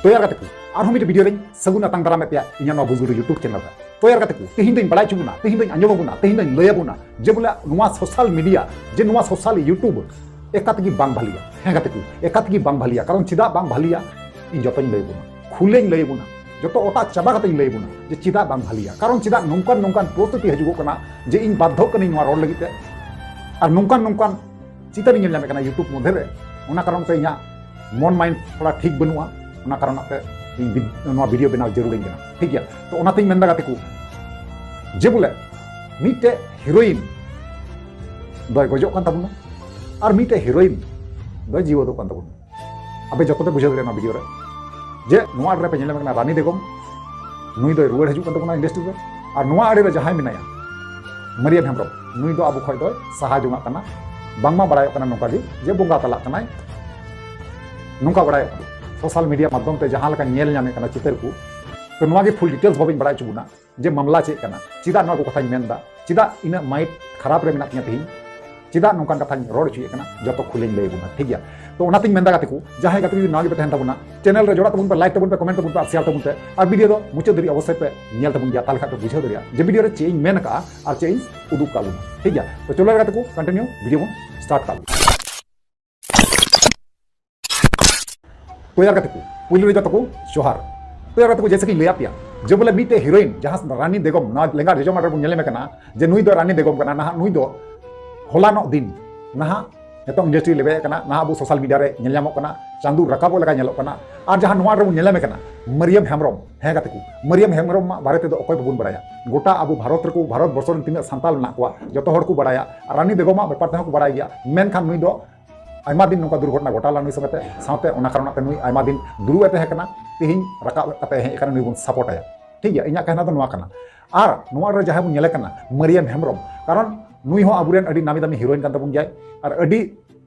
तो यार कते और हम वीडियो रे सगुन अतंग दाराम पे इन्या नो बुजुर्ग यूट्यूब चैनल रे तो यार कते तेहिं दिन बड़ाई चुबुना तेहिं दिन अंजम बुना तेहिं दिन लय बुना जे बोले नुवा सोशल मीडिया जे नुवा सोशल यूट्यूब एकातगी बांग भालिया हे कते एकातगी बांग भालिया कारण चिदा बांग भालिया इन जतन लय बुना खुलें लय बुना जो ओटा चाबा कते लय बुना जे चिदा बांग भालिया कारण चिदा नोंकान नोंकान परिस्थिति हजुगो कना जे इन बाध्य कनी नुवा रोड लगिते और नोंकान नोंकान चितर ᱧᱮᱞ ᱧᱟᱢᱮ ᱠᱟᱱᱟ यूट्यूब मध्य रे ओना कारण ते इया मन माइंड थोड़ा ठीक बनुआ ओना कारण ते इन वीडियो बनाव जरूरी कना ठीक गया तो ओना तेई मेनदा गाते को जे बोले मीटे हीरोइन दय गजो कान ताबुना और मीटे हीरोइन दय जीव दो कान ताबुना अबे जतो पे बुझे दरे ना वीडियो रे जे नोआ रे पे ᱧᱮᱞ ᱧᱟᱢᱮ ᱠᱟᱱᱟ रानी बेगम नुई दय रुवाड़ हजु कान ताबुना इंडस्ट्री रे और नोआ आड़े रे जहाय मिनाया मरियम हेम्ब्रम नुई दो आबु खय दय साहा जुंगा कना बांगमा बड़ाय कना नोका गे जे बोंगा तला कनाय नोका बड़ाय सोशल मीडिया माध्यम ते जहां लका ᱧᱮᱞ ᱧᱟᱢᱮ कना चितर को तो नोआ गे फुल डिटेल्स बाबिन बड़ाय चुबुना जे मामला चे कना चिदा नो को कथाई मेनदा चिदा इन माइट खराब रे मेना तिया तेही चिदा नोकान कथाई रोड चुए कना जतो खुलें लय बुना ठीक गया तो ओना तिन मेनदा गाते को जहां गाते भी नागे पे तहन ताबुना चैनल रे जोड़ा तबुन पे लाइक तबुन पे कमेंट तबुन पे शेयर तबुन पे और वीडियो दो मुचे दरी अवश्य पे ᱧᱮल तबुन गया ताल खाते बुझे दरिया जे वीडियो रे चेंज मेन का और चेंज उदुक का ठीक गया तो चलो गाते को कंटिन्यू वीडियो को स्टार्ट कर तो यार को पुलिस रे को जोहार तो यार को जैसे कि ले आपिया जो बोले मीटे हीरोइन जहां रानी बेगम ना लेंगा रेजो माटर बुन में कना जे नुई दो रानी बेगम कना ना नुई दो होलानो दिन ना नितों इंडस्ट्री लेवे कना ना अबो सोशल मीडिया रे ᱧᱮᱞ कना चांदू रकाबो लगा ᱧᱮᱞᱚᱜ कना और जहां नुआ रे बुन ᱧᱮᱞ में कना मरियम हेम्ब्रम हे गाते को मरियम हेम्ब्रम बारे ते दो अकोय बबुन बड़ाया गोटा अबो भारत रे को भारत वर्ष रे तिना सांताल ना को जतो हड़ को बड़ाया रानी बेगम बेपार ते को बड़ाय गया मेन खान नुई दो आयमा दिन नोका दुर्घटना घोटाला नुई समते साथे ओना कारण ते नुई आयमा दिन दुरुए ते हेकना तिहिं रकाब कते हे एकना नुई बुन सपोर्ट आया ठीक है इना कहना तो नुआ कना और नुआ रे जहां बुन ᱧᱮᱞ कना मरियम हेम्ब्रम कारण नुई हो आबुरेन अडी नामी दामी हीरोइन कान तबुन जाय और अडी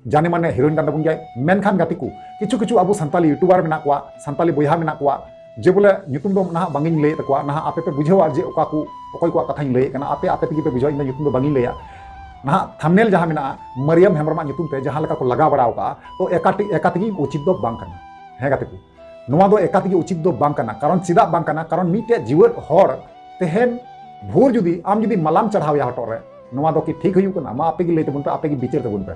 जाने माने हीरोइन कान तबुन जाय मेन खान गाती को किछु किछु अबु संताली यूट्यूबर मेना कोआ संताली बोया मेना कोआ जे बोले ᱧᱩᱛᱩᱢ दो ना बांगिन लय तकोआ ना आपे पे बुझेवा जे ओका को ओकय को कथाई लय कना आपे आपे तगी पे बुझो इन ᱧᱩᱛᱩᱢ दो बांगिन लया ना थंबनेल जहां मेना मरियम हेम्ब्रम ᱧᱩᱛᱩᱢ ते जहां लका को लगा बड़ाव का तो एकातगी उचित दो बांग कना हे गाते को नुआ दो एकातगी उचित दो बांग कना कारण चिदा बांग कना कारण मीटे जीवन हर तेहन भोर जुदी आम जुदी मलाम चढ़ाव या हटो रे नुआ दो कि ठीक हुयु कना मा आपे गी लय तबुन पे आपे गी बिचार तबुन पे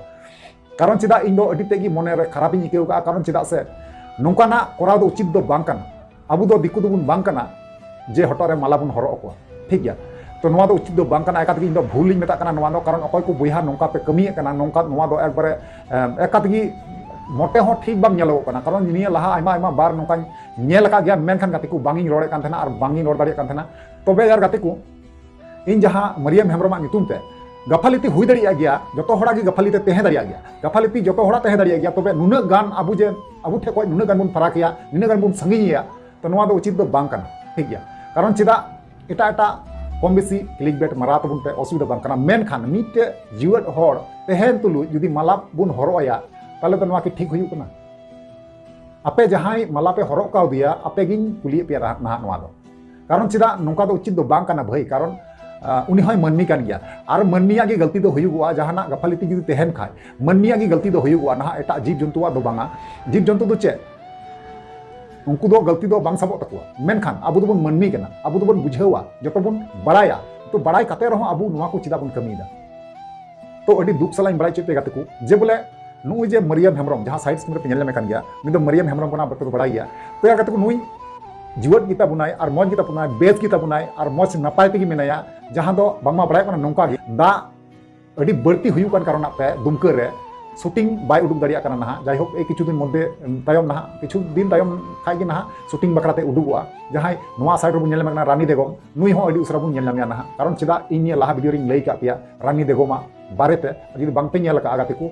कारण चिदा इन दो अडी तेगी मने रे खराब इन इकेउ का कारण चिदा से नोंकाना कोराव दो उचित दो बांग कना अबु दो दिकु दुबुन बांग कना जे हटो रे माला बुन हरो को ठीक गया तो नुआ दो उचित दो बांग कना एकातगी इन दो भूल मेता कना नुआ दो कारण अकोय को बोया नोंका पे कमिए कना नोंका नुआ दो एक बारे एकातगी मोटे हो ठीक बाम ᱧᱮᱞᱚᱜ कना कारण निया लहा आयमा आयमा बार नोंका ᱧᱮᱞ का गया मेनखान गाते को बांगिन रोड़े कान थना और बांगिन रोड़ दाड़िया कान थना तबे यार गाते को इन जहां मरियम हेम्ब्रम ᱧᱩᱛᱩᱢ ते गफालिती हुई दाड़िया गया जतो होड़ा की गफालिते तहे दाड़िया गया गफालिती जतो होड़ा तहे दाड़िया गया तबे नुना गान अबु जे अबु ठे को नुना गान बुन फराक या नुना गान बुन संगिया तो नुआ दो उचित दो बांग कना ठीक गया कारण चिदा एटा एटा कम बेसी क्लिक बेट मारा तबुन पे असुविधा बांग कना मेन खान मीटे जीवन हर तहेन तुलु जुदी माला बुन हरोया ताले तो नुआ की ठीक हुयु कना आपे जहां माला पे हरो का दिया आपे गिन कुली पे ना नुआ दो कारण चिदा नोका दो उचित दो बांग कना भाई कारण उनी होय मन्नी कान गया और मन्निया की गलती दो हुयुगुआ जहाना गफालिती जुदी तहेन खाय मन्निया की गलती दो हुयुगुआ ना एटा जीव जंतुआ दो बांगा जीव जंतु दो चे उनको दो गलती दो बांग सबो तकुआ मेनखान अबु दोबन मन्नी कना अबु दोबन बुझेवा जतो बन बड़ाया तो बड़ाई कते रहो अबु नुआ को चिदा बन कमीदा तो अडी दुख सलाइन बड़ाई चेपे गाते को जे बोले नुई जे मरियम हेम्ब्रम जहां साइड स्क्रीन पे ᱧᱮᱞ में कान गया नि दो मरियम हेम्ब्रम कना बतो बड़ाई गया तो यार गाते को नुई जीवन गीता बुनाय और मौज गीता बुनाय बेस गीता बुनाय और मौज नपाय तेगी मेनाया जहां दो बांगमा बड़ाय कना नोंका गे दा अडी बढ़ती हुयु कान कारण पे दुमकर रे शूटिंग बाय उडुक दाड़िया कना ना जाय होक ए किछु दिन मध्य तायम ना किछु दिन तायम खाय गे ना शूटिंग बकराते उडुगुआ जहां नुआ साइड रे बुन ᱧᱮᱞ में कना रानी बेगम नुई हो अडी उसरा बुन ᱧᱮᱞ ᱧᱟᱢया ना कारण चिदा इन लाहा वीडियो रिंग लई का पिया रानी बेगम बारे ते जुदी बांग पे ᱧᱮᱞ का आगाते को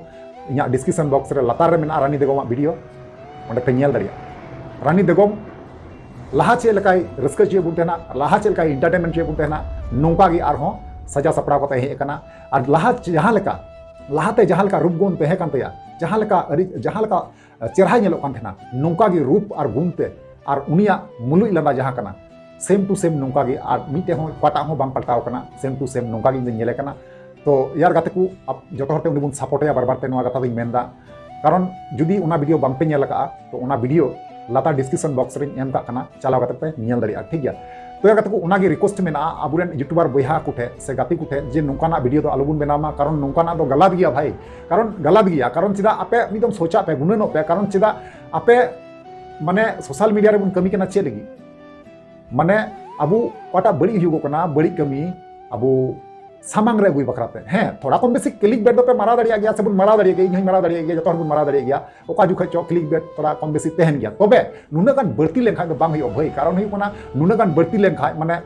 इना डिस्क्रिप्शन बॉक्स रे लातार रे मेना रानी बेगम वीडियो ओंडे पे ᱧᱮल दाड़िया रानी बेगम लाहा चे लकाय रस्का चे बुन तेना लाहा चे लकाय एंटरटेनमेंट चे बुन तेना नोंका गी आरहो सजा सपड़ा को हे कना और लाहा जहां लका लाहाते जहां लका रूप गुण तहे कान तया जहां लका चेहरा ᱧᱮᱞᱚᱜ कान थेना नोंका गी रूप और गुण ते और उनिया मुलुई लंदा जहां कना सेम टू सेम नोंका गी और मीटे हो पाटा हो बांग पलटाव कना सेम टू सेम नोंका गी ᱧᱮᱞᱮ कना तो यार गाते को अब जतो हरते उनी बुन सपोर्ट या बार बार ते नोआ गाता दिन मेनदा कारण जुदी उना वीडियो बांग पे ᱧᱮᱞ का तो उना वीडियो लाता डिस्क्रिप्शन बॉक्स रे एम का कना चलाव कते पे नियल दरिया ठीक गया तो यार को उनागी रिक्वेस्ट में आबुरेन यूट्यूबर बयहा कुठे से गाती कुठे जे नोकाना वीडियो तो आलोबुन बनामा कारण नोकाना तो गलत गया भाई कारण गलत गया कारण चिदा आपे मिदम सोचा पे गुननो पे कारण चिदा आपे माने सोशल मीडिया रे बुन कमी केना चे लगी माने अबु पाटा बड़ी हुगो कना बड़ी कमी अबु सामांग रे गुई बखराते हैं थोड़ा कम बेसी क्लिक बेट दो पे मारा दरिया गया सबुन मारा दरिया गया मारा दरिया गया जतो बुन मारा दरिया गया ओका जुखे चो क्लिक बेट थोड़ा कम बेसी तहन गया तबे नुना गान बढ़ती लेखा दो बांग हो भाई कारण हुई कना नुना गान बढ़ती लेखा माने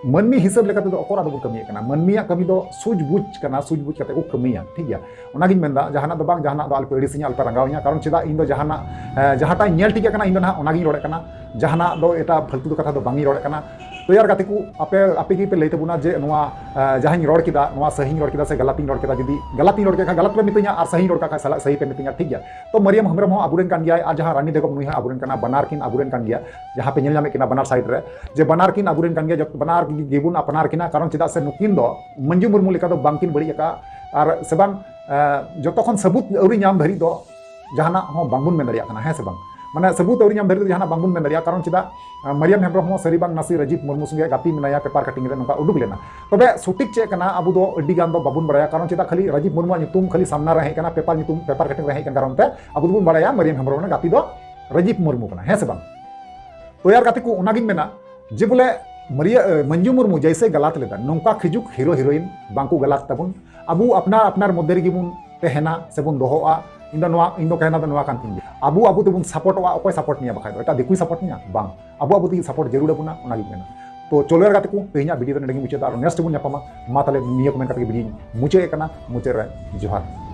मनमी हिसाब लेकाते दो ओकरा दो कमी कना मनमिया कमी दो सूझबूझ कना सूझबूझ कते को कमिया ठीक गया ओनागिन मेंदा जहाना दो बांग जहाना दो अल्प एडिसिया अल्प रंगावनिया कारण चिदा इन दो जहाना जहाटा नेल ठीक कना इन दो ना ओनागिन रोड़े कना जहाना दो एटा फालतू दो कथा दो बांगी रोड़े कना तो यार गाते को आपे की पे लेते बुना जे नोआ जहां रोड किदा नोआ सही रोड किदा से गलती रोड किदा जदी गलती रोड के गलत पे मितኛ और सही रोड का सही पे मितኛ ठीक गया तो मरियम हमरम हो अबुरेन कान गया आ जहां रानी देखो नुई अबुरेन काना बनार किन अबुरेन कान गया जहां पे नेल किना बनार साइड रे जे बनार किन अबुरेन कान गया जब बनार गेबुन अपनार किना कारण चिदा से नुकिन दो मंजू मुर्मू लेका दो बांकिन बड़ी का और सेबान जतो खन सबूत औरी नाम धरी दो जहाना हो बांगुन में दरिया कना है से बांग माने सबूत औरी नाम धरी दो जहाना बांगुन में दरिया कारण चिदा मरियम हेम्ब्रम हो सरी बांग नासी रजीत मुर्मू संगे गाती मिनाया पेपर कटिंग रे नका उडुक लेना तबे सुटिक चे कना अबु दो अड्डी गान दो बाबुन बड़ाया कारण चिदा खाली रजीत मुर्मू नितुम खाली सामना रहे कना पेपर कटिंग रहे कारण ते अबु दो बड़ाया मरियम हेम्ब्रम ने गाती दो रजीत मुर्मू कना है से बांग तो यार गाती को उनागिन मेना जे बोले मंजू मुर्मू जैसे गलत लेदा नौका खिजुक हीरो हीरोइन बांकू गलत तबुन अबु अपनार मध्य रे गिबुन तेहना सेबुन दोहोआ इन दो कहना दो कान तिन अबु तेबुन सपोर्टवा अकोय सपोर्ट निया बखाय एटा दिकुई सपोर्ट निया बांग अबु ती सपोर्ट जरूर बुना ओनागी मेना तो चलो यार गाते को तेहना वीडियो तो नेगे मुचे और नेक्स्ट बुन मा ताले निया कमेंट करके वीडियो मुचे कना मुचे रे जोहार